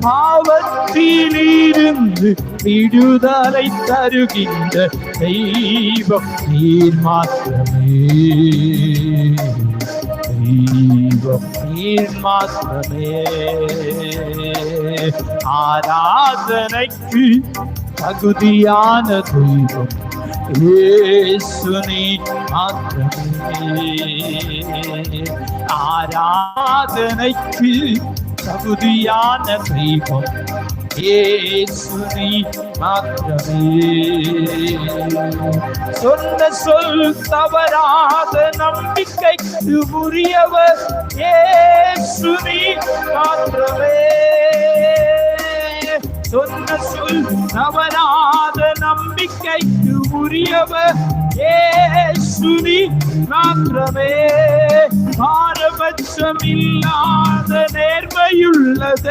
பாவத்திலிருந்து விடுதலை தருகின்ற தெய்வம் நீர் மாத்திரமே. தெய்வம் நீர் மாத்திரமே. ஆராதனைக்கு தகுதியான தெய்வம் இயேசு நீர் மாத்திரமே. ஆராதனைக்கு தகுதியான தெய்வம் இயேசு நீர் மாத்திரமே. சொன்ன சொல் தவறாத நம்பிக்கைக்கு உரியவர் இயேசு நீர் மாத்திரமே. சொன்ன சொல் தவறாத நம்பிக்கைக்கு உரியவர் இயேசு நீர் மாத்திரமே. பாரபட்சமில்லாத நேர்மையுள்ளது